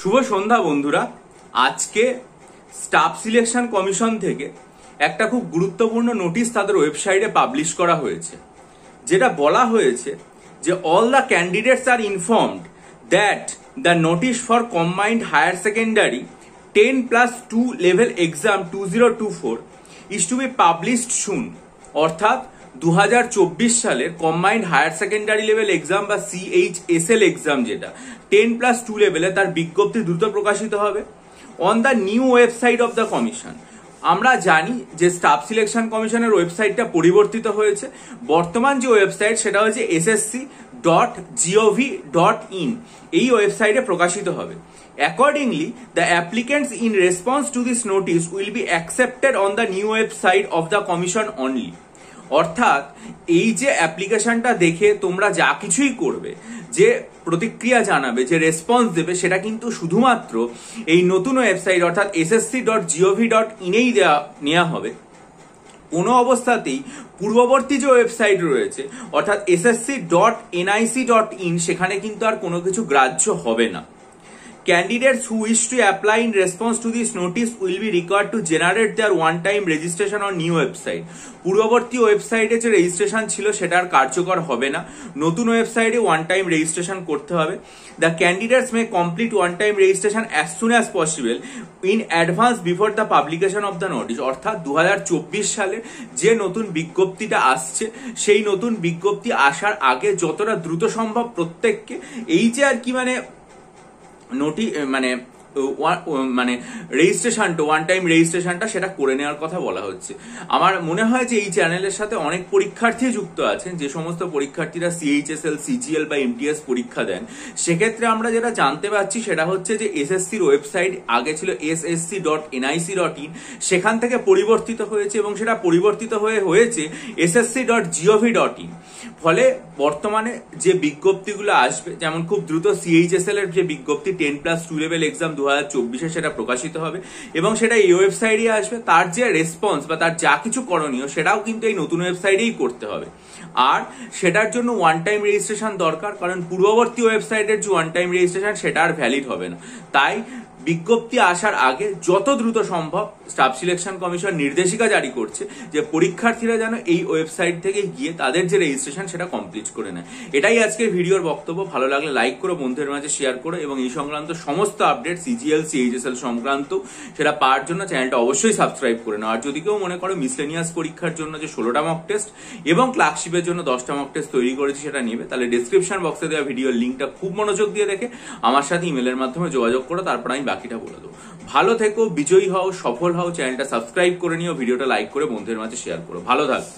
শুভ সন্ধ্যা বন্ধুরা। আজকে staff selection commission থেকে একটা খুব গুরুত্বপূর্ণ নোটিশ তাদের ওয়েবসাইটে পাবলিশ করা হয়েছে, যেটা বলা হয়েছে যে all the candidates are informed that the notice for combined higher secondary 10+2 level exam 2024 is to be published soon. অর্থাৎ 2024 সালের combined higher secondary level exam বা CHSL এক্সাম, যেটা 10+2 লেভেলে, তার বিজ্ঞপ্তি দ্রুত প্রকাশিত হবে on the new website of the commission. আমরা জানি যে স্টাফ সিলেকশন কমিশনের ওয়েবসাইটটা পরিবর্তিত হয়েছে। বর্তমান যে ওয়েবসাইট সেটা হচ্ছে ssc.gov.in। এই ওয়েবসাইটে প্রকাশিত হবে। Accordingly, the applicants in response to this notice will be accepted on the new website of the commission only. অর্থাৎ এই যে অ্যাপ্লিকেশনটা দেখে তোমরা যা কিছুই করবে, যে প্রতিক্রিয়া জানাবে, যে রেসপন্স দেবে, সেটা কিন্তু শুধুমাত্র এই নতুন ওয়েবসাইট অর্থাৎ ssc.gov.in এই নেওয়া হবে। কোনো অবস্থাতেই পূর্ববর্তী যে ওয়েবসাইট রয়েছে অর্থাৎ ssc.nic.in সেখানে কিন্তু আর কোনো কিছু গ্রাহ্য হবে না। Candidates who wish to apply in response to this notice will be required to generate their one-time registration on new website. পূর্ববর্তী ওয়েবসাইটে যে রেজিস্ট্রেশন ছিল সেটা আর কার্যকর হবে না, নতুন ওয়েবসাইটে ওয়ান টাইম রেজিস্ট্রেশন করতে হবে। The candidates may complete one-time registration as soon as possible in advance before the publication of the notice. অর্থাৎ 2024 সালে যে নতুন বিজ্ঞপ্তিটা আসছে সেই নতুন বিজ্ঞপ্তি আসার আগে যতটা দ্রুত সম্ভব প্রত্যেককে এই যে আর কি রেজিস্ট্রেশনটা, ওয়ান টাইম রেজিস্ট্রেশনটা সেটা করে নেওয়ার কথা বলা হচ্ছে। আমার মনে হয় যে এই চ্যানেলের সাথে অনেক পরীক্ষার্থী যুক্ত আছেন, যে সমস্ত পরীক্ষার্থীরা CHSL, CGL বা MTS পরীক্ষা দেন। সেক্ষেত্রে আমরা যেটা জানতে পারছি সেটা হচ্ছে যে SSCর ওয়েবসাইট আগে ছিল ssc.nic.in, সেখান থেকে পরিবর্তিত হয়েছে এবং সেটা পরিবর্তিত হয়েছে ssc.gov.in। ফলে বর্তমানে যে বিজ্ঞপ্তিগুলো আসবে, যেমন খুব দ্রুত CHSL এর যে বিজ্ঞপ্তি 10+2 লেভেল এক্সাম 2024 সেটা প্রকাশিত হবে এবং সেটা এই ওয়েবসাইটে আসবে। তার যে রেসপন্স বা তার যা কিছু করণীয় সেটাও কিন্তু এই নতুন ওয়েবসাইটেই করতে হবে। আর সেটার জন্য ওয়ান টাইম রেজিস্ট্রেশন দরকার, কারণ পূর্ববর্তী ওয়েবসাইটের যে ওয়ান টাইম রেজিস্ট্রেশন সেটা আর ভ্যালিড হবে না। তাই বিজ্ঞপ্তি আসার আগে যত দ্রুত সম্ভব স্টাফ সিলেকশন কমিশন নির্দেশিকা জারি করছে যে পরীক্ষার্থীরা যেন এই ওয়েবসাইট থেকে গিয়ে তাদের যে রেজিস্ট্রেশন সেটা কমপ্লিট করে নেয়। এটাই আজকের ভিডিওর বক্তব্য। ভালো লাগলে লাইক করো, বন্ধুদের মাঝে শেয়ার করো এবং এই সংক্রান্ত সমস্ত আপডেট CGL, CHSL সংক্রান্ত সেটা পাওয়ার জন্য চ্যানেলটা অবশ্যই সাবস্ক্রাইব করে নাও। আর যদি কেউ মনে করো মিসলেনিয়াস পরীক্ষার জন্য যে 16টা মক টেস্ট এবং ক্লার্কশিপের জন্য 10টা মক টেস্ট তৈরি করেছি সেটা নেবে, তাহলে ডেসক্রিপশন বক্সে দেওয়া ভিডিওর লিঙ্কটা খুব মনোযোগ দিয়ে দেখে আমার সাথে ইমেলের মাধ্যমে যোগাযোগ করো, তারপর আমি বাকিটা বলে দেবো। ভালো থেকো, বিজয়ী হও, সফল হও। চ্যানেলটা সাবস্ক্রাইব করে নিও, ভিডিওটা লাইক করে বন্ধুদের মাঝে শেয়ার করো। ভালো থাকো।